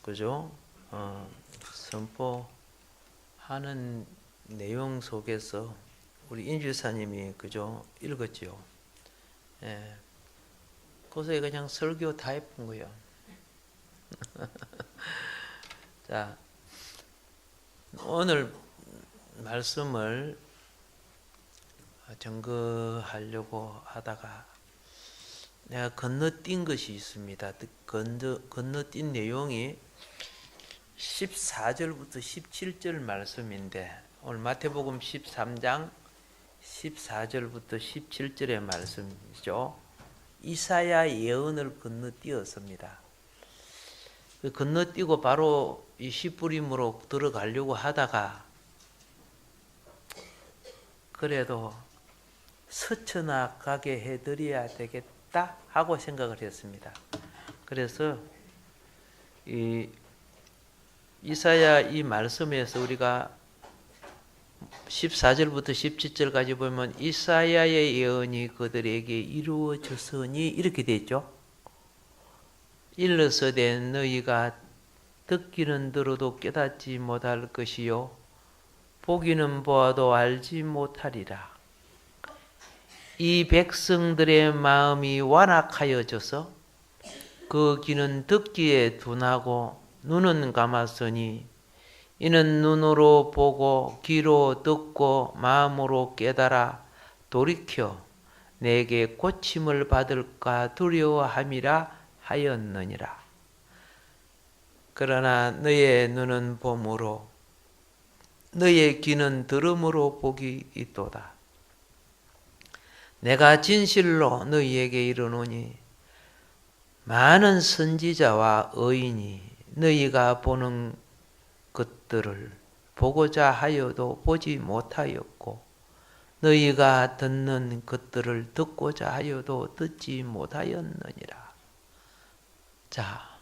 그죠? 선포하는 내용 속에서 우리 인주사님이 그죠? 읽었죠. 예. 그래서 그냥 설교 다 해본 거예요. 자, 오늘 말씀을 증거하려고 하다가 내가 건너뛴 것이 있습니다. 건너뛴 내용이 14절부터 17절 말씀인데 오늘 마태복음 13장 14절부터 17절의 말씀이죠. 이사야 예언을 건너뛰었습니다. 건너뛰고 바로 이 시뿌림으로 들어가려고 하다가 그래도 스쳐나 가게 해드려야 되겠다 하고 생각을 했습니다. 그래서 이사야 이 말씀에서 우리가 14절부터 17절까지 보면 이사야의 예언이 그들에게 이루어졌으니 이렇게 되어 있죠. 일러서되 너희가 듣기는 들어도 깨닫지 못할 것이요 보기는 보아도 알지 못하리라. 이 백성들의 마음이 완악하여져서 그 귀는 듣기에 둔하고 눈은 감았으니 이는 눈으로 보고 귀로 듣고 마음으로 깨달아 돌이켜 내게 고침을 받을까 두려워함이라 하였느니라. 그러나 너의 눈은 봄으로 너의 귀는 들음으로 복이 있도다. 내가 진실로 너희에게 이르노니 많은 선지자와 의인이 너희가 보는 것들을 보고자 하여도 보지 못하였고 너희가 듣는 것들을 듣고자 하여도 듣지 못하였느니라. 자,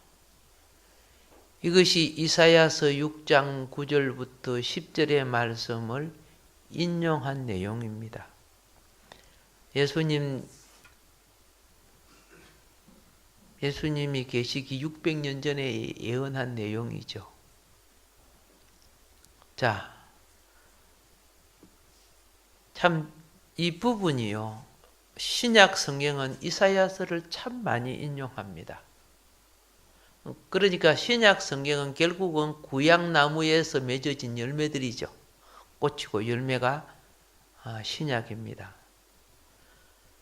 이것이 이사야서 6장 9절부터 10절의 말씀을 인용한 내용입니다. 예수님이 계시기 600년 전에 예언한 내용이죠. 자, 참 이 부분이요. 신약 성경은 이사야서를 참 많이 인용합니다. 그러니까 신약 성경은 결국은 구약나무에서 맺어진 열매들이죠. 꽃이고 열매가 신약입니다.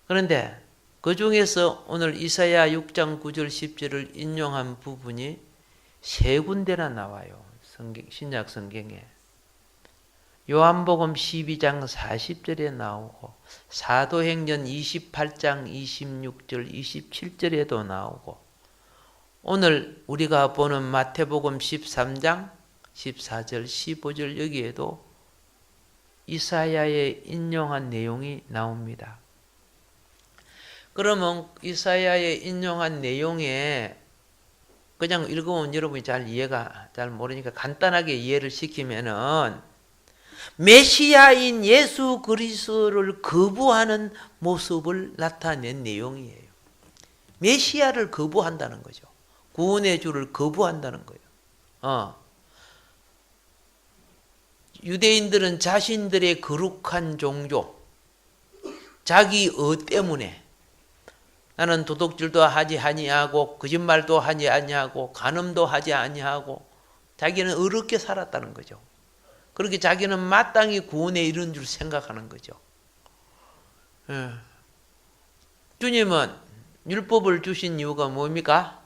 그런데 그 중에서 오늘 이사야 6장 9절 10절을 인용한 부분이 세 군데나 나와요. 신약 성경에. 요한복음 12장 40절에 나오고 사도행전 28장 26절 27절에도 나오고 오늘 우리가 보는 마태복음 13장 14절 15절 여기에도 이사야의 인용한 내용이 나옵니다. 그러면 이사야의 인용한 내용에 그냥 읽으면 여러분이 잘 이해가 잘 모르니까 간단하게 이해를 시키면은 메시아인 예수 그리스도를 거부하는 모습을 나타낸 내용이에요. 메시아를 거부한다는 거죠. 구원의 주를 거부한다는 거예요. 유대인들은 자신들의 거룩한 종교, 자기 때문에 나는 도둑질도 하지 아니하고 거짓말도 하지 아니하고 간음도 하지 아니하고 자기는 의롭게 살았다는 거죠. 그렇게 자기는 마땅히 구원에 이른 줄 생각하는 거죠. 주님은 율법을 주신 이유가 뭡니까?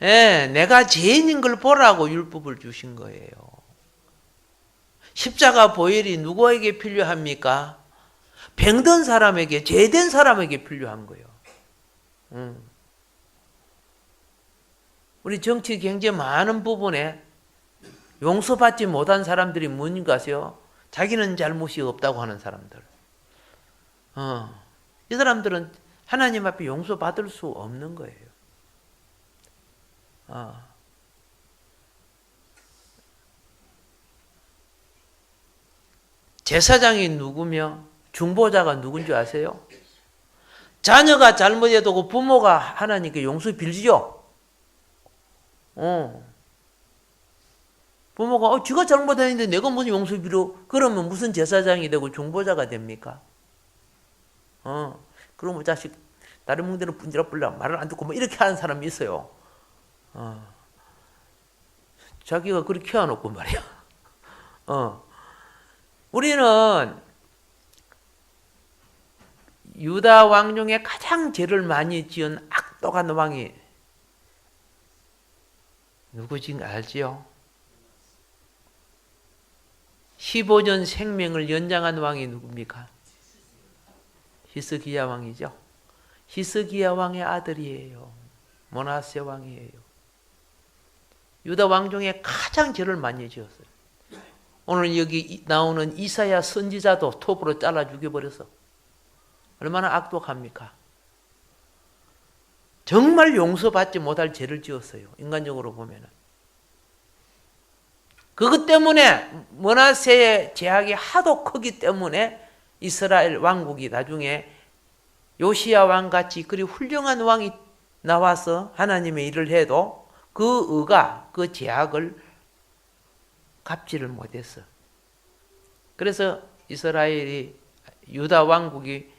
내가 죄인인 걸 보라고 율법을 주신 거예요. 십자가 보혈이 누구에게 필요합니까? 병든 사람에게, 죄된 사람에게 필요한 거예요. 우리 정치, 경제 많은 부분에 용서받지 못한 사람들이 뭔가 아세요? 자기는 잘못이 없다고 하는 사람들. 이 사람들은 하나님 앞에 용서받을 수 없는 거예요. 제사장이 누구며 중보자가 누군지 아세요? 자녀가 잘못해도 그 부모가 하나님께 용서 빌죠. 부모가 지가 잘못했는데 내가 무슨 용서 빌어? 그러면 무슨 제사장이 되고 중보자가 됩니까? 그러면 자식 다른 뭉대는 분지럽불라 말을 안 듣고 뭐 이렇게 하는 사람이 있어요. 자기가 그렇게 키워놓고 말이야. 우리는 유다 왕 중에 가장 죄를 많이 지은 악독한 왕이 누구인지 알지요? 15년 생명을 연장한 왕이 누굽니까? 히스기야 왕이죠. 히스기야 왕의 아들이에요. 므낫세 왕이에요. 유다 왕 중에 가장 죄를 많이 지었어요. 오늘 여기 나오는 이사야 선지자도 톱으로 잘라 죽여버렸어. 얼마나 악독합니까? 정말 용서받지 못할 죄를 지었어요. 인간적으로 보면은. 그것 때문에 므낫세의 죄악이 하도 크기 때문에 이스라엘 왕국이 나중에 요시야 왕같이 그리 훌륭한 왕이 나와서 하나님의 일을 해도 그 의가 그 죄악을 갚지를 못했어. 그래서 이스라엘이 유다 왕국이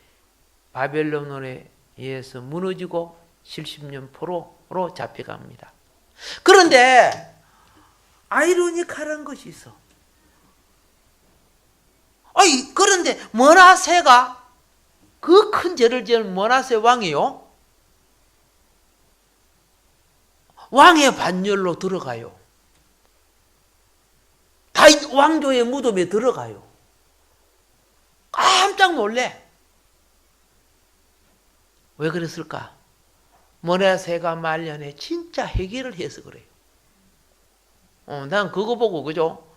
바벨론에 의해서 무너지고 70년 포로로 잡혀갑니다. 그런데 아이러니컬한 것이 있어. 그런데 므낫세가 그 큰 죄를 지은 므낫세 왕이요, 왕의 반열로 들어가요. 다윗 왕조의 무덤에 들어가요. 깜짝 놀래. 왜 그랬을까? 므낫세가 말년에 진짜 회개를 해서 그래요. 난 그거 보고, 그죠?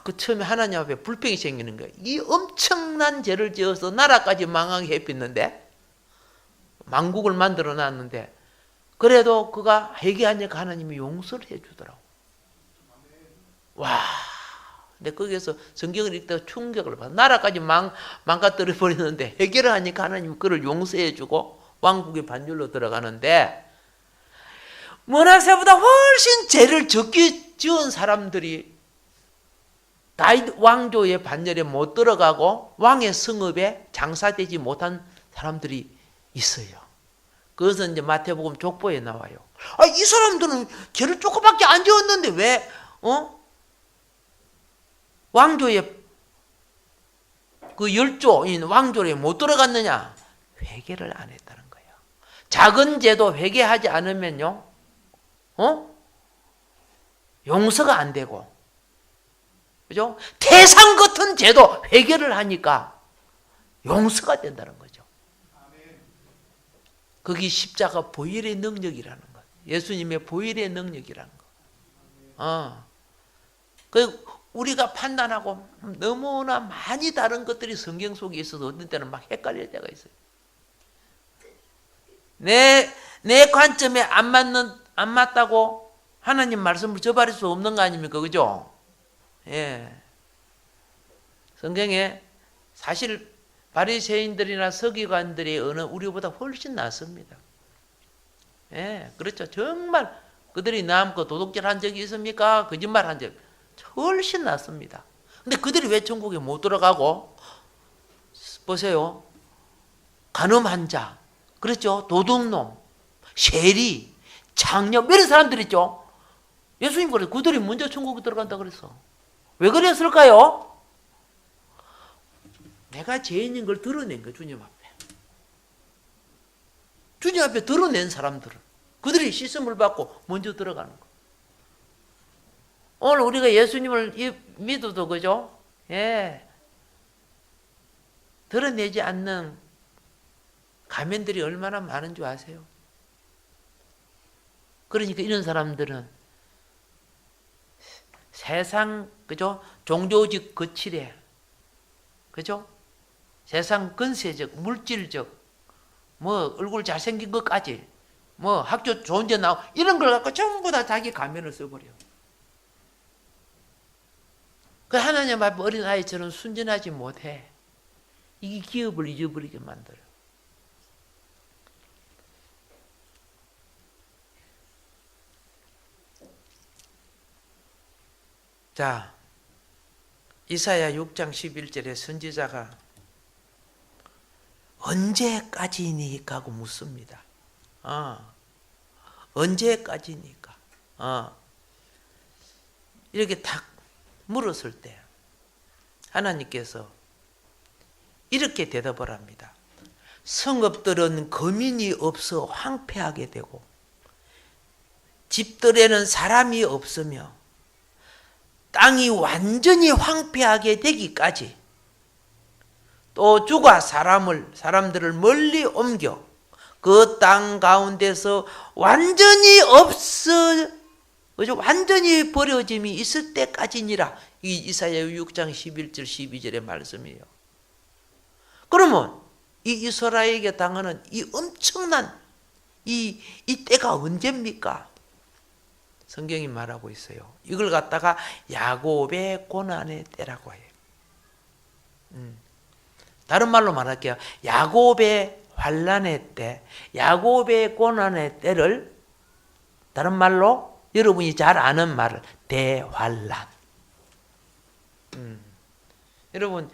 그 처음에 하나님 앞에 불평이 생기는 거예요. 이 엄청난 죄를 지어서 나라까지 망하게 해pis는데, 망국을 만들어 놨는데, 그래도 그가 회개하니까 하나님이 용서를 해주더라고. 와, 근데 거기에서 성경을 읽다가 충격을 받아. 나라까지 망가뜨려 버리는데 회개를 하니까 하나님이 그를 용서해주고 왕국의 반열로 들어가는데, 므낫세보다 훨씬 죄를 적게 지은 사람들이 다윗 왕조의 반열에 못 들어가고 왕의 성읍에 장사되지 못한 사람들이 있어요. 그것은 이제 마태복음 족보에 나와요. 이 사람들은 죄를 조금밖에 안 지었는데 왜 왕조의 그 열조인 왕조에 못 들어갔느냐? 회개를 안 했다는 거예요. 작은 죄도 회개하지 않으면요, 용서가 안 되고, 그죠? 태산 같은 죄도 회개를 하니까 용서가 된다는 거죠. 그게 십자가 보혈의 능력이라는 것. 예수님의 보혈의 능력이라는 것. 그 우리가 판단하고 너무나 많이 다른 것들이 성경 속에 있어서 어떤 때는 막 헷갈릴 때가 있어요. 내 관점에 안 맞다고 하나님 말씀을 저버릴 수 없는 거 아닙니까? 그죠? 예. 성경에 사실 바리새인들이나 서기관들의 언어 우리보다 훨씬 낫습니다. 예, 그렇죠. 정말 그들이 남고 도둑질 한 적이 있습니까? 거짓말 한 적 훨씬 낫습니다. 근데 그들이 왜 천국에 못 들어가고, 보세요. 간음한 자, 그렇죠? 도둑놈, 세리, 장녀, 이런 사람들 있죠? 예수님 그래, 그들이 먼저 천국에 들어간다 그랬어. 왜 그랬을까요? 내가 죄인인 걸 드러낸 거야, 주님 앞에. 주님 앞에 드러낸 사람들은 그들이 씻음을 받고 먼저 들어가는 거. 오늘 우리가 예수님을 믿어도, 그죠? 예. 드러내지 않는 가면들이 얼마나 많은 줄 아세요? 그러니까 이런 사람들은 세상, 그죠? 종교적 거칠에, 그죠? 세상 근세적, 물질적, 뭐 얼굴 잘생긴 것까지, 뭐 학교 좋은 데 나오고 이런 걸 갖고 전부 다 자기 가면을 써버려. 그 하나님 앞에 어린아이처럼 순진하지 못해. 이게 기업을 잊어버리게 만들어요. 자, 이사야 6장 11절에 선지자가 언제까지니까 하고 묻습니다. 언제까지니까? 이렇게 딱 물었을 때 하나님께서 이렇게 대답을 합니다. 성읍들은 거민이 없어 황폐하게 되고 집들에는 사람이 없으며 땅이 완전히 황폐하게 되기까지 또 주가 사람들을 멀리 옮겨 그 땅 가운데서 완전히 완전히 버려짐이 있을 때까지니라. 이 이사야 6장 11절 12절의 말씀이에요. 그러면 이 이스라엘에게 당하는 이 엄청난 이 때가 언제입니까? 성경이 말하고 있어요. 이걸 갖다가 야곱의 고난의 때라고 해요. 다른 말로 말할게요. 야곱의 환난의 때, 야곱의 고난의 때를 다른 말로 여러분이 잘 아는 말을 대환난. 여러분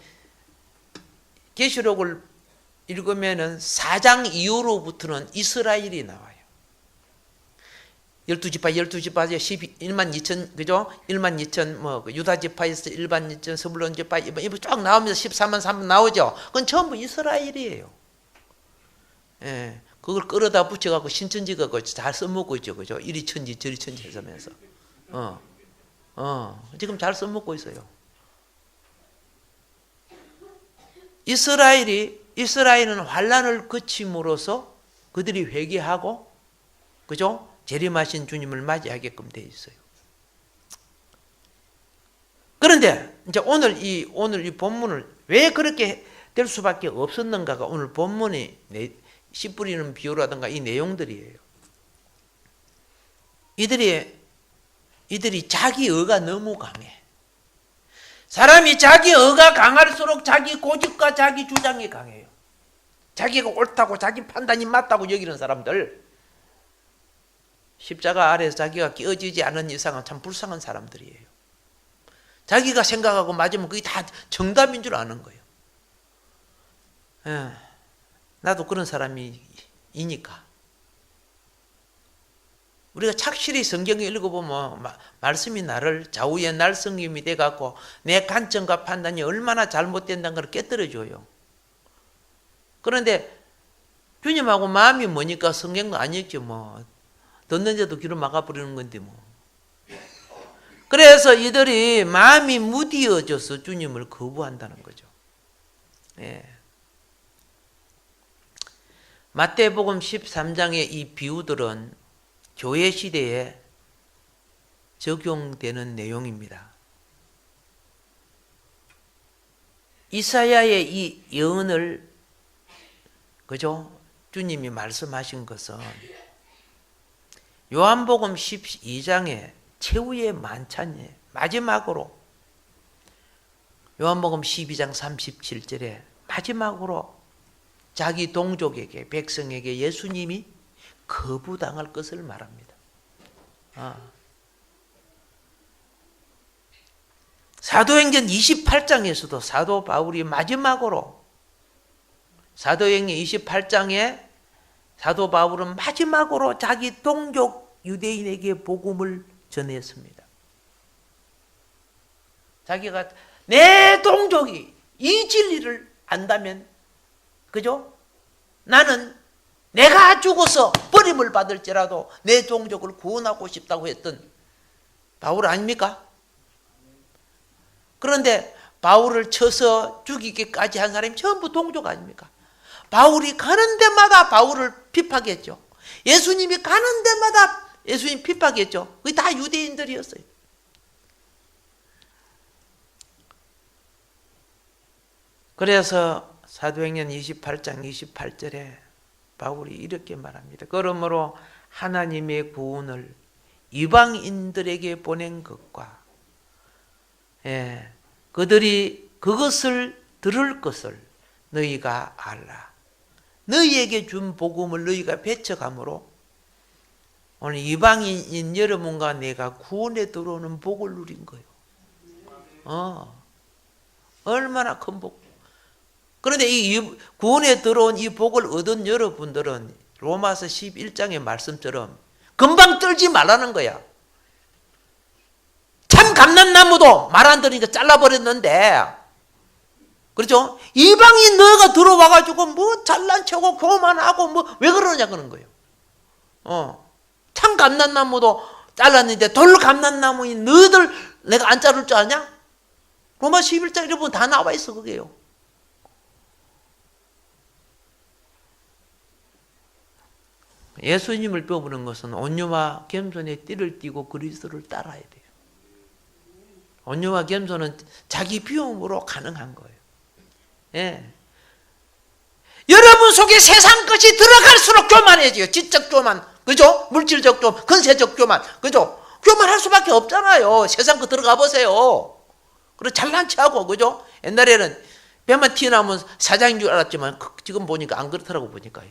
계시록을 읽으면은 4장 이후로부터는 이스라엘이 나와요. 12지파 1만 2천, 그죠? 1만 2천, 유다 지파에서 1만 2천, 스불론 지파, 이거 쫙 나오면서 14만 3만 나오죠? 그건 전부 이스라엘이에요. 예. 그걸 끌어다 붙여갖고 신천지가 잘 써먹고 있죠. 그죠? 이리 천지, 저리 천지 해서면서. 지금 잘 써먹고 있어요. 이스라엘은 환난을 거침으로써 그들이 회개하고, 그죠? 재림하신 주님을 맞이하게끔 되어 있어요. 그런데 이제 오늘 이 본문을 왜 그렇게 될 수밖에 없었는가가 오늘 본문이 씨 뿌리는 비유라든가 이 내용들이에요. 이들이 자기 의가 너무 강해. 사람이 자기 의가 강할수록 자기 고집과 자기 주장이 강해요. 자기가 옳다고 자기 판단이 맞다고 여기는 사람들, 십자가 아래에서 자기가 끼어지지 않은 이상은 참 불쌍한 사람들이에요. 자기가 생각하고 맞으면 그게 다 정답인 줄 아는 거예요. 나도 그런 사람이니까. 우리가 착실히 성경을 읽어보면 말씀이 나를 좌우의 날성김이 돼갖고 내 관점과 판단이 얼마나 잘못된다는 걸 깨뜨려줘요. 그런데 주님하고 마음이 뭐니까 성경도 안 읽죠. 듣는 자도 귀를 막아버리는 건데 그래서 이들이 마음이 무디어져서 주님을 거부한다는 거죠. 예. 마태복음 13장의 이 비유들은 교회 시대에 적용되는 내용입니다. 이사야의 이 예언을, 그죠? 주님이 말씀하신 것은 요한복음 12장의 최후의 만찬에 마지막으로 요한복음 12장 37절에 마지막으로 자기 동족에게, 백성에게 예수님이 거부당할 것을 말합니다. 사도행전 28장에서도 사도 바울이 마지막으로, 사도행전 28장에 사도 바울은 마지막으로 자기 동족 유대인에게 복음을 전했습니다. 자기가 내 동족이 이 진리를 안다면, 그죠? 나는 내가 죽어서 버림을 받을지라도 내 동족을 구원하고 싶다고 했던 바울 아닙니까? 그런데 바울을 쳐서 죽이기까지 한 사람이 전부 동족 아닙니까? 바울이 가는 데마다 바울을 핍박했죠. 예수님이 가는 데마다 예수님 핍박했죠. 그게 다 유대인들이었어요. 그래서 사도행전 28장 28절에 바울이 이렇게 말합니다. 그러므로 하나님의 구원을 이방인들에게 보낸 것과 그들이 그것을 들을 것을 너희가 알라. 너희에게 준 복음을 너희가 배척함으로 오늘 이방인인 여러분과 내가 구원에 들어오는 복을 누린 거예요. 얼마나 큰 복. 그런데 이 구원에 들어온 이 복을 얻은 여러분들은 로마서 11장의 말씀처럼 금방 떨지 말라는 거야. 참 감람나무도 말 안 들으니까 잘라버렸는데, 그렇죠? 이방인 너희가 들어와가지고 뭐 잘난 척하고 교만하고 뭐 왜 그러냐 그런 거예요. 참 감람나무도 잘랐는데 돌 감람나무인 너희들 내가 안 자를 줄 아냐? 로마 11장 이런 부분 다 나와 있어 그게요. 예수님을 배우는 것은 온유와 겸손의 띠를 띠고 그리스도를 따라야 돼요. 온유와 겸손은 자기 비움으로 가능한 거예요. 예. 여러분 속에 세상 것이 들어갈수록 교만해져요. 지적 교만, 그죠? 물질적 교만, 근세적 교만, 그죠? 교만할 수밖에 없잖아요. 세상 거 들어가 보세요. 그리고 잘난 체하고, 그죠? 옛날에는 배만 튀어나오면 사장인 줄 알았지만 지금 보니까 안 그렇더라고 보니까.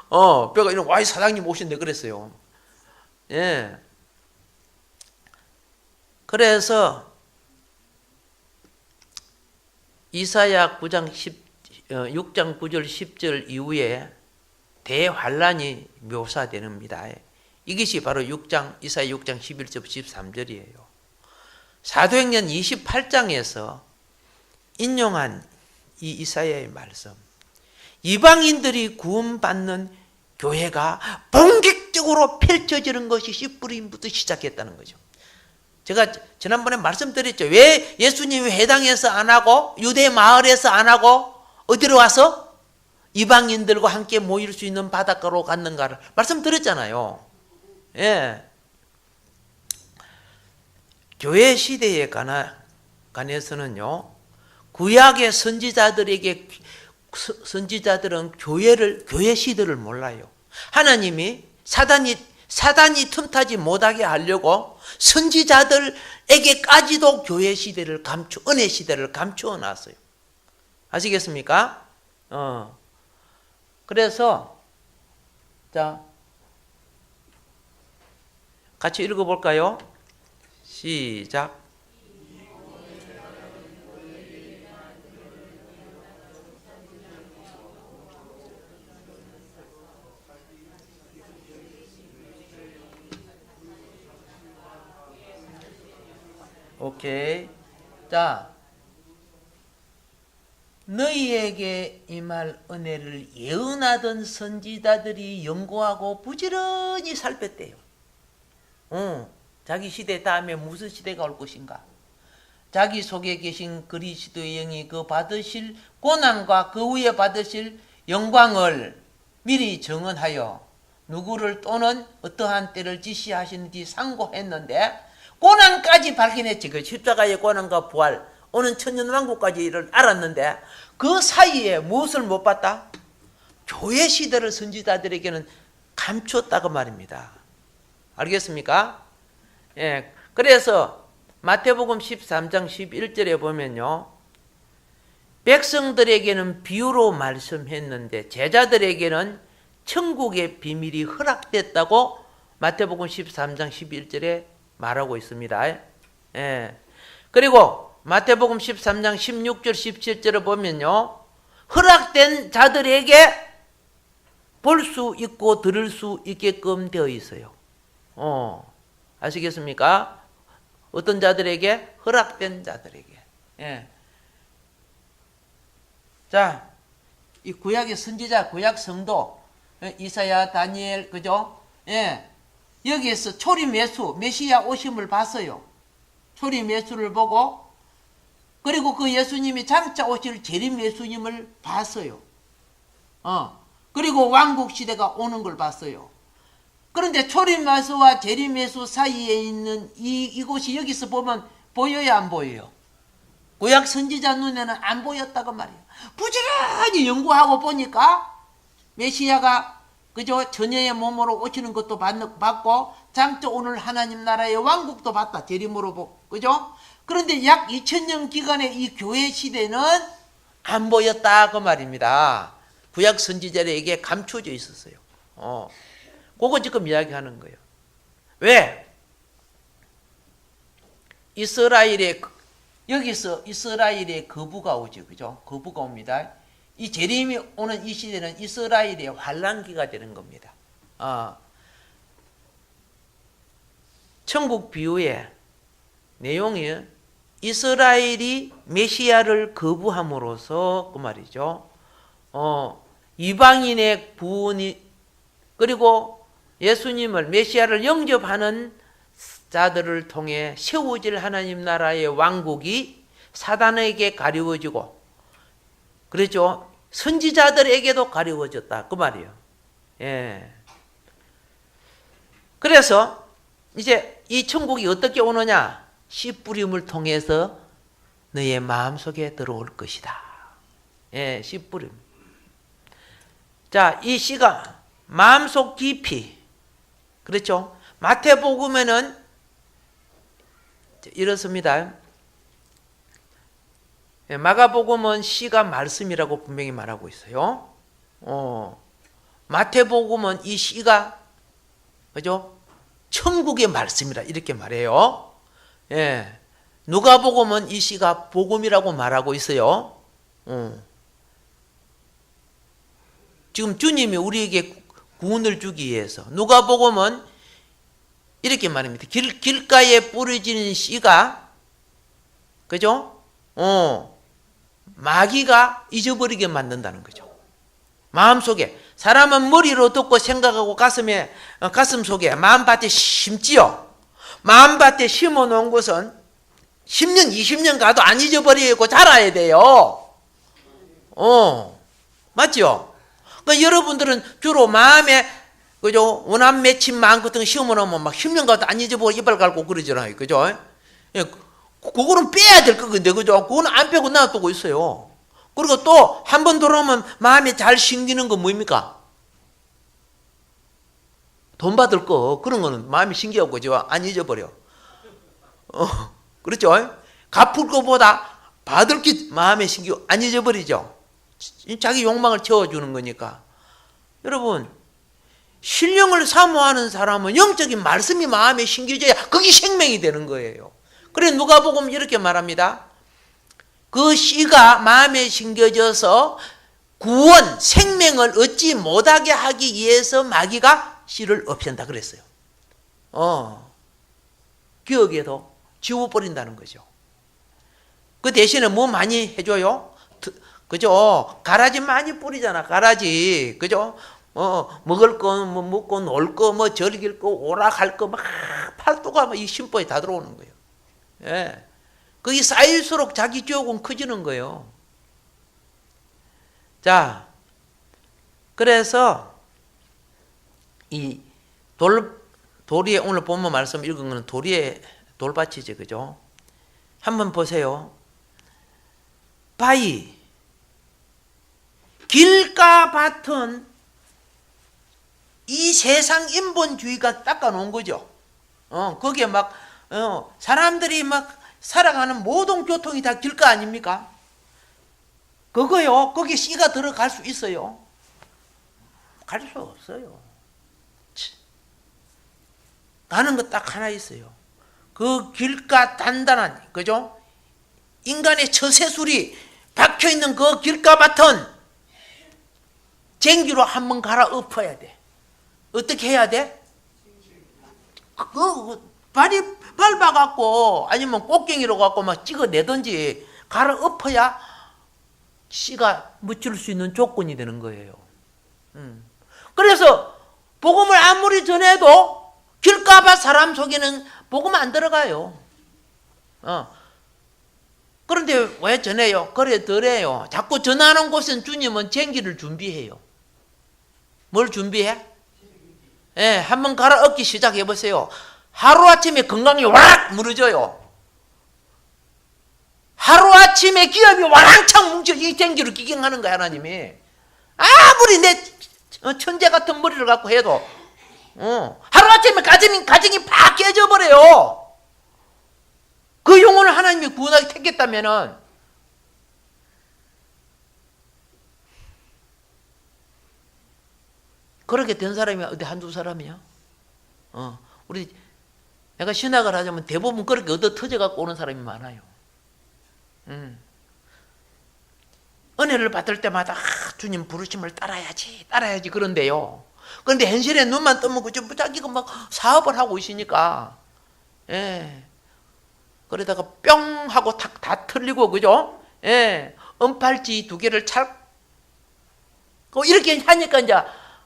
뼈가 이런 와이 사장님 오신대 그랬어요. 예. 그래서 이사야 6장 9절 10절 이후에 대환란이 묘사됩니다. 이것이 바로 이사야 6장 11절 13절이에요. 사도행전 28장에서 인용한 이 이사야의 말씀, 이방인들이 구원받는 교회가 본격적으로 펼쳐지는 것이 씨뿌림부터 시작했다는 거죠. 제가 지난번에 말씀드렸죠. 왜 예수님이 회당에서 안 하고 유대 마을에서 안 하고 어디로 와서 이방인들과 함께 모일 수 있는 바닷가로 갔는가를 말씀드렸잖아요. 예. 교회 시대에 관해서는요, 구약의 선지자들은 교회 시대를 몰라요. 하나님이 사단이 틈타지 못하게 하려고 선지자들에게까지도 교회 시대를 은혜 시대를 감추어 놨어요. 아시겠습니까? 그래서 자, 같이 읽어볼까요? 시작. 오케이. 자, 너희에게 임할 은혜를 예언하던 선지자들이 연구하고 부지런히 살폈대요. 자기 시대 다음에 무슨 시대가 올 것인가? 자기 속에 계신 그리스도의 영이 그 받으실 고난과 그 후에 받으실 영광을 미리 정언하여 누구를 또는 어떠한 때를 지시하시는지 상고했는데 고난까지 발견했지. 그 십자가의 고난과 부활, 오는 천년왕국까지를 알았는데 그 사이에 무엇을 못 봤다? 교회 시대를 선지자들에게는 감추었다고 말입니다. 알겠습니까? 예. 그래서 마태복음 13장 11절에 보면요, 백성들에게는 비유로 말씀했는데 제자들에게는 천국의 비밀이 허락됐다고 마태복음 13장 11절에 말하고 있습니다. 예. 그리고 마태복음 13장 16절 17절을 보면요, 허락된 자들에게 볼 수 있고 들을 수 있게끔 되어 있어요. 아시겠습니까? 어떤 자들에게? 허락된 자들에게. 예. 자, 이 구약의 선지자, 구약 성도, 이사야, 다니엘, 그죠? 예. 여기에서 초림 예수, 메시아 오심을 봤어요. 초림 예수를 보고, 그리고 그 예수님이 장차 오실 재림 예수님을 봤어요. 그리고 왕국 시대가 오는 걸 봤어요. 그런데 초림 예수와 재림 예수 사이에 있는 이곳이 여기서 보면 보여요, 안 보여요? 구약 선지자 눈에는 안 보였다고 말이에요. 부지런히 연구하고 보니까 메시아가 그저 처녀의 몸으로 오시는 것도 봤고 장차 오늘 하나님 나라의 왕국도 봤다. 재림으로 보고, 그죠? 그런데 약 2000년 기간의 이 교회 시대는 안 보였다 그 말입니다. 구약 선지자에게 감춰져 있었어요. 그거 지금 이야기하는 거예요. 왜? 이스라엘의 여기서 이스라엘의 거부가 오죠. 그죠? 거부가 옵니다. 이 재림이 오는 이 시대는 이스라엘의 환란기가 되는 겁니다. 천국 비유의 내용이 이스라엘이 메시아를 거부함으로써 그 말이죠. 이방인의 구원이 그리고 예수님을 메시아를 영접하는 자들을 통해 세워질 하나님 나라의 왕국이 사단에게 가리워지고 그렇죠. 선지자들에게도 가리워졌다 그 말이에요. 예. 그래서 이제 이 천국이 어떻게 오느냐? 씨 뿌림을 통해서 너의 마음속에 들어올 것이다. 예, 씨 뿌림. 자, 이 씨가 마음속 깊이 그렇죠. 마태복음에는 이렇습니다. 마가복음은 씨가 말씀이라고 분명히 말하고 있어요. 마태복음은 이 씨가 그죠? 천국의 말씀이라 이렇게 말해요. 예. 누가복음은 이 씨가 복음이라고 말하고 있어요. 지금 주님이 우리에게 구원을 주기 위해서 누가복음은 이렇게 말합니다. 길가에 뿌려지는 씨가 그죠? 마귀가 잊어버리게 만든다는 거죠. 마음속에 사람은 머리로 듣고 생각하고 가슴 속에 마음밭에 심지요. 마음밭에 심어놓은 것은 10년 20년 가도 안 잊어버리고 자라야 돼요. 맞죠? 그러니까 여러분들은 주로 마음에 그죠? 원한 맺힌 마음 같은 거 심어놓으면 막 10년 가도 안 잊어버리고 이빨 갈고 그러잖아요. 그죠? 예, 그거는 빼야 될 건데, 그죠? 그거는 안 빼고 놔두고 있어요. 그리고 또 한 번 돌아오면 마음에 잘 심기는 건 뭡니까? 돈 받을 거, 그런 거는 마음에 심기하고, 그죠? 안 잊어버려. 그렇죠? 갚을 거보다 받을 게 마음에 심기고 안 잊어버리죠? 자기 욕망을 채워주는 거니까. 여러분, 신령을 사모하는 사람은 영적인 말씀이 마음에 심겨져야 그게 생명이 되는 거예요. 그래 누가복음 이렇게 말합니다. 그 씨가 마음에 심겨져서 구원, 생명을 얻지 못하게 하기 위해서 마귀가 씨를 없앤다 그랬어요. 기억에도 지워버린다는 거죠. 그 대신에 뭐 많이 해줘요? 그죠? 가라지 많이 뿌리잖아. 가라지. 그죠? 먹을 거, 뭐 먹고 놀 거, 뭐 즐길 거, 오락할 거, 막 팔도가 이 심보에 다 들어오는 거예요. 예. 그게 쌓일수록 자기 지옥은 커지는 거예요. 자, 그래서 이 도리에 오늘 본문 말씀 읽은 거는 도리의 돌밭이지, 그죠? 한번 보세요. 바위, 길가 밭은 이 세상 인본주의가 닦아놓은 거죠. 거기에 막 사람들이 막 살아가는 모든 교통이 다 길가 아닙니까? 그거요. 거기 씨가 들어갈 수 있어요? 갈 수 없어요. 가는 거 딱 하나 있어요. 그 길가 단단한, 그죠? 인간의 처세술이 박혀있는 그 길가밭은 쟁기로 한번 갈아엎어야 돼. 어떻게 해야 돼? 발이 밟아갖고 아니면 꽃갱이로 갖고 막 찍어내든지 갈아엎어야 씨가 묻힐 수 있는 조건이 되는 거예요. 그래서 복음을 아무리 전해도 길가밭 사람 속에는 복음 안 들어가요. 그런데 왜 전해요? 그래 덜해요. 자꾸 전하는 곳은 주님은 쟁기를 준비해요. 뭘 준비해? 예, 한번 갈아엎기 시작해 보세요. 하루아침에 건강이 와락 무너져요. 하루아침에 기업이 와랑창 뭉쳐 이 쟁기로 기경하는 거야, 하나님이. 아무리 내 천재 같은 머리를 갖고 해도 하루아침에 가정이 팍 깨져버려요. 그 영혼을 하나님이 구원하게 택했다면은 그렇게 된 사람이 어디 한두 사람이야? 우리 내가 신학을 하자면 대부분 그렇게 얻어 터져갖고 오는 사람이 많아요. 은혜를 받을 때마다 주님 부르심을 따라야지 그런데요. 그런데 현실에 눈만 뜨면 그저 자기가 막 사업을 하고 있으니까, 예. 그러다가 뿅 하고 다 틀리고, 그죠? 예. 은팔찌 2개를 이렇게 하니까 이제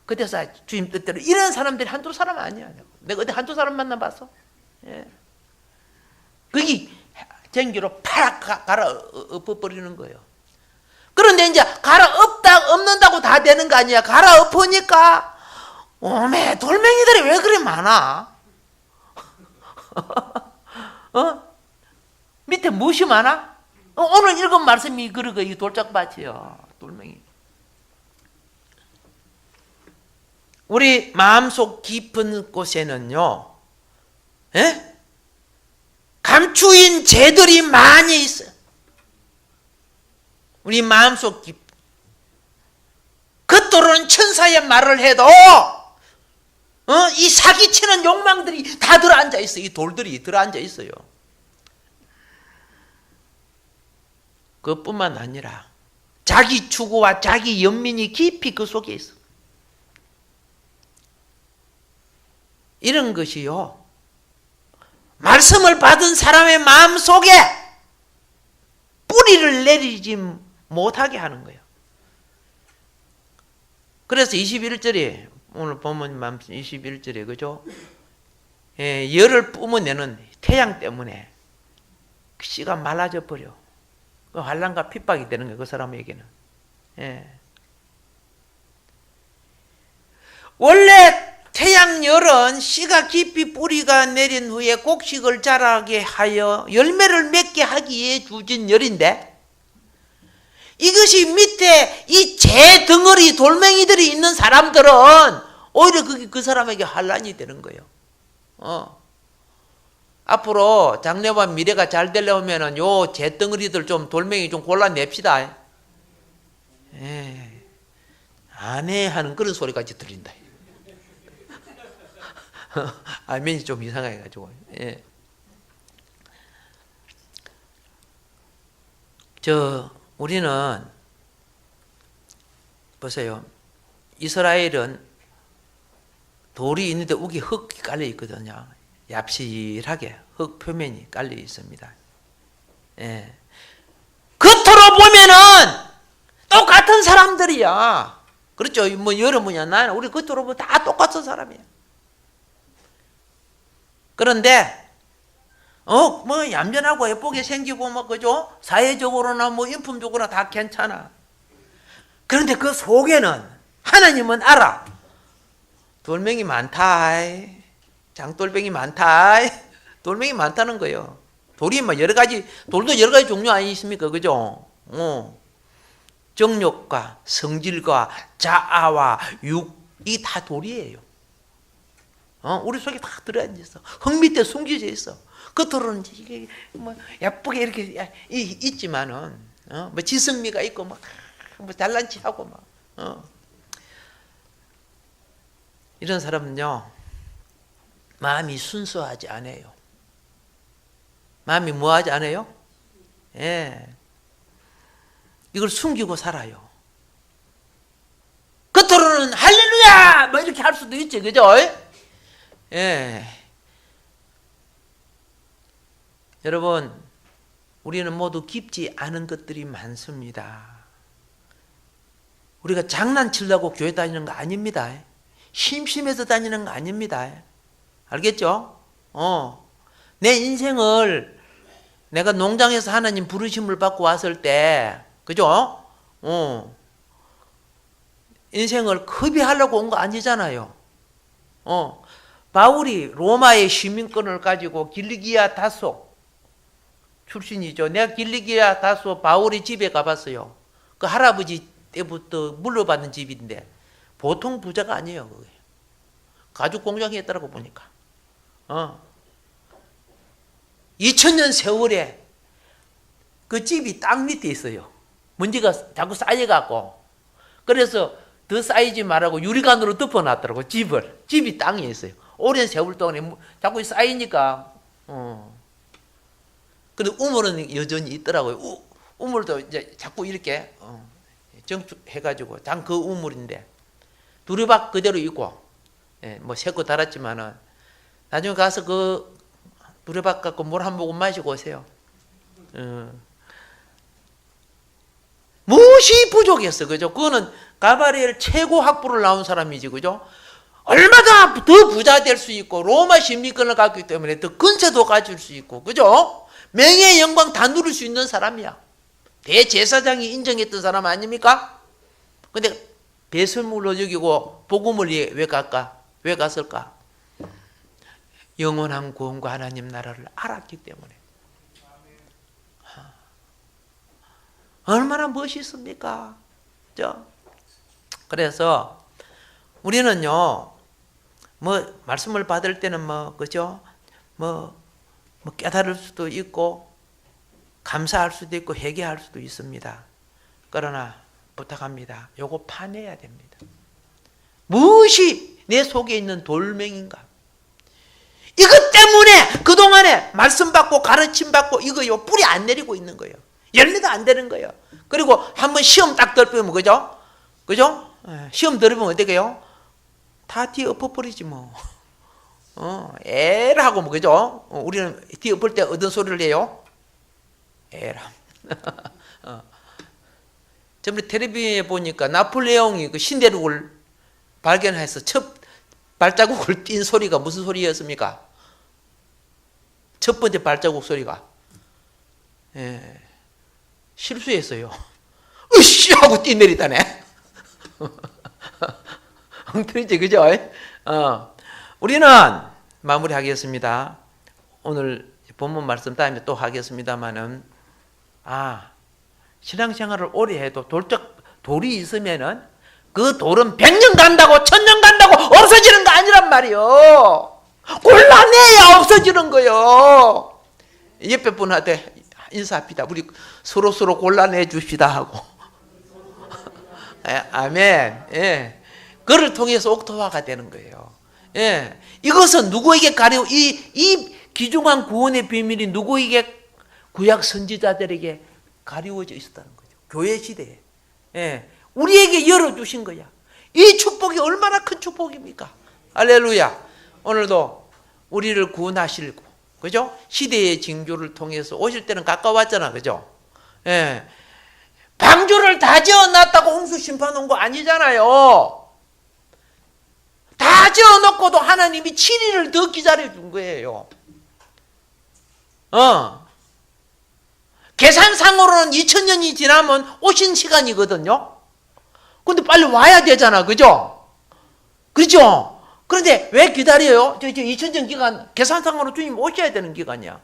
그때서 주님 뜻대로 이런 사람들이 한두 사람 아니야. 내가 어디 한두 사람 만나봤어? 예. 거기 전기로 파락 갈아 엎어버리는 거예요. 그런데 이제 없는다고 다 되는 거 아니야. 갈아 엎으니까 오메 돌멩이들이 왜 그리 많아? 밑에 무엇이 많아? 오늘 읽은 말씀이 그러고 이 돌짝밭이요. 돌멩이. 우리 마음속 깊은 곳에는요, 예? 감추인 죄들이 많이 있어요. 우리 마음속 겉으로는 천사의 말을 해도 이 사기치는 욕망들이 다 들어앉아 있어요. 이 돌들이 들어앉아 있어요. 그것뿐만 아니라 자기 추구와 자기 연민이 깊이 그 속에 있어. 이런 것이요, 말씀을 받은 사람의 마음속에 뿌리를 내리지 못하게 하는 거예요. 그래서 21절에 오늘 본문 말씀 21절에 그죠? 예, 열을 뿜어내는 태양 때문에 씨가 말라져 버려. 그 환난과 핍박이 되는 거예요. 그 사람에게는. 예. 원래 태양열은 씨가 깊이 뿌리가 내린 후에 곡식을 자라게 하여 열매를 맺게 하기 위해 주진 열인데, 이것이 밑에 이 재 덩어리 돌멩이들이 있는 사람들은 오히려 그 사람에게 환난이 되는 거예요. 앞으로 장래와 미래가 잘 되려면은 요 재 덩어리들 좀 돌멩이 좀 골라냅시다. 예. 안 해 하는 그런 소리까지 들린다. 아멘이 좀 이상해가지고. 예. 우리는 보세요. 이스라엘은 돌이 있는데 우기 흙이 깔려 있거든요. 얍실하게 흙 표면이 깔려 있습니다. 예. 겉으로 보면은 똑같은 사람들이야. 그렇죠. 뭐 여러분이야 나는 우리 겉으로 보면 다 똑같은 사람이야. 그런데 뭐 얌전하고 예쁘게 생기고 뭐 그죠? 사회적으로나 뭐 인품적으로나 다 괜찮아. 그런데 그 속에는 하나님은 알아. 돌멩이 많다. 장돌멩이 많다. 돌멩이 많다는 거예요. 돌이 뭐 돌도 여러 가지 종류 아니십니까? 그죠? 정욕과 성질과 자아와 육이 다 돌이에요. 우리 속에 다 들어앉아 있어. 흙 밑에 숨겨져 있어. 겉으로는 이게 뭐 예쁘게 이렇게 있지만은 뭐 지성미가 있고 뭐 잘난 체하고 막 이런 사람은요 마음이 순수하지 않아요. 마음이 뭐하지 않아요? 예. 이걸 숨기고 살아요. 겉으로는 할렐루야 뭐 이렇게 할 수도 있지, 그죠? 예. 여러분, 우리는 모두 깊지 않은 것들이 많습니다. 우리가 장난치려고 교회 다니는 거 아닙니다. 심심해서 다니는 거 아닙니다. 알겠죠? 내 인생을 내가 농장에서 하나님 부르심을 받고 왔을 때, 그죠? 인생을 급이하려고 온 거 아니잖아요. 바울이 로마의 시민권을 가지고 길리기아 다소 출신이죠. 내가 길리기아 다소 바울의 집에 가봤어요. 그 할아버지 때부터 물려받는 집인데 보통 부자가 아니에요. 그게. 가죽 공장이 했더라고 보니까. 2000년 세월에 그 집이 땅 밑에 있어요. 먼지가 자꾸 쌓여갖고. 그래서 더 쌓이지 말라고 유리관으로 덮어놨더라고 집을. 집이 땅에 있어요. 오랜 세월 동안에 자꾸 쌓이니까. 근데 우물은 여전히 있더라고요. 우물도 이제 자꾸 이렇게 정축해가지고 그 우물인데 두리박 그대로 있고, 뭐 새거 달았지만은 나중에 가서 그 두리박 갖고 물 한 모금 마시고 오세요. 무엇이 부족했어, 그죠? 그거는 가바리엘 최고 학부를 나온 사람이지, 그죠? 얼마나 더 부자 될 수 있고 로마 시민권을 갖고 있기 때문에 더 근세도 가질 수 있고, 그죠? 명예 영광 다 누릴 수 있는 사람이야. 대제사장이 인정했던 사람 아닙니까? 근데 배설물로 여기고 복음을 왜 갈까? 왜 갔을까? 영원한 구원과 하나님 나라를 알았기 때문에. 얼마나 멋있습니까? 그죠? 그래서 우리는요, 뭐 말씀을 받을 때는 그죠? 뭐 깨달을 수도 있고 감사할 수도 있고 회개할 수도 있습니다. 그러나 부탁합니다. 요거 파내야 됩니다. 무엇이 내 속에 있는 돌멩인가? 이것 때문에 그동안에 말씀 받고 가르침 받고 이거요 뿌리 안 내리고 있는 거예요. 열매도 안 되는 거예요. 그리고 한번 시험 딱 들으면 그죠? 그죠? 시험 들으면 어떻게요? 다 뒤에 엎어버리지 뭐. 에라 하고 뭐 그죠? 우리는 뒤에 엎을 때 어떤 소리를 해요? 에라. 전에 텔레비전에 보니까 나폴레옹이 그 신대륙을 발견해서 첫 발자국을 띈 소리가 무슨 소리였습니까? 첫 번째 발자국 소리가 실수했어요. 으쌰 하고 뛰내리다네. 엉터리지, 그죠? 우리는 마무리하겠습니다. 오늘 본문 말씀 다음에 또 하겠습니다만은, 신앙생활을 오래 해도 돌이 있으면은 그 돌은 100년 간다고 1000년 간다고 없어지는 거 아니란 말이요. 골라내야 없어지는 거요. 옆에 분한테 인사합시다. 우리 서로 골라내 줍시다 하고. 아멘. 예. 그를 통해서 옥토화가 되는 거예요. 예. 이것은 누구에게 이 귀중한 구원의 비밀이 누구에게 구약 선지자들에게 가리워져 있었다는 거죠. 교회 시대에. 예. 우리에게 열어주신 거야. 이 축복이 얼마나 큰 축복입니까? 할렐루야. 오늘도 우리를 구원하시고, 그죠? 시대의 징조를 통해서 오실 때는 가까웠잖아, 그죠? 예. 방주를 다 지어놨다고 홍수 심판 온 거 아니잖아요. 다 지어놓고도 하나님이 7일을 더 기다려준 거예요. 계산상으로는 2000년이 지나면 오신 시간이거든요. 근데 빨리 와야 되잖아, 그죠? 그죠? 그런데 왜 기다려요? 2000년 기간, 계산상으로 주님 오셔야 되는 기간이야.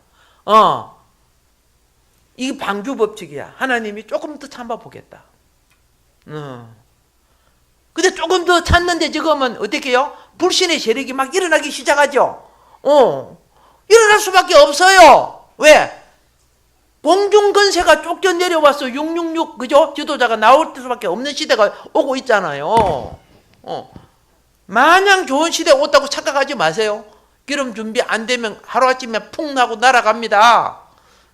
이게 방주 법칙이야. 하나님이 조금 더 참아보겠다. 근데 조금 더 참는데 지금은 어떻게 해요? 불신의 세력이 막 일어나기 시작하죠. 일어날 수밖에 없어요. 왜? 공중건세가 쫓겨 내려와서 666, 그죠? 지도자가 나올 수밖에 없는 시대가 오고 있잖아요. 마냥 좋은 시대 오다고 착각하지 마세요. 기름 준비 안 되면 하루아침에 푹 나고 날아갑니다.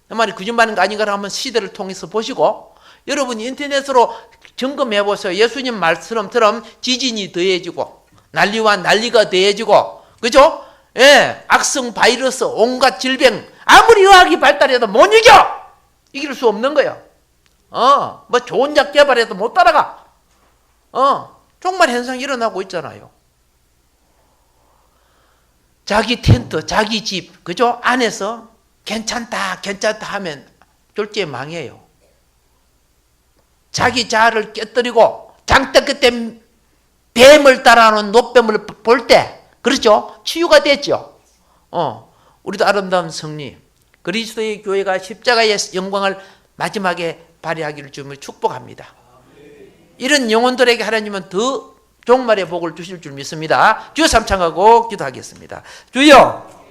그 말이 거짓말인 거 아닌가 한번 시대를 통해서 보시고, 여러분이 인터넷으로 점검해 보세요. 예수님 말씀처럼 지진이 더해지고 난리와 난리가 더해지고, 그죠? 예, 악성 바이러스, 온갖 질병, 아무리 의학이 발달해도 못 이길 수 없는 거예요. 뭐 좋은 약 개발해도 못 따라가. 정말 현상이 일어나고 있잖아요. 자기 텐트, 자기 집, 그죠? 안에서 괜찮다 하면 졸지에 망해요. 자기 자아를 깨뜨리고 장대 끝에 뱀을 따라오는 노뱀을 볼 때, 그렇죠? 치유가 됐죠. 우리도 아름다운 승리, 그리스도의 교회가 십자가의 영광을 마지막에 발휘하기를 주님을 축복합니다. 이런 영혼들에게 하나님은 더 종말의 복을 주실 줄 믿습니다. 주여 삼창하고 기도하겠습니다. 주여,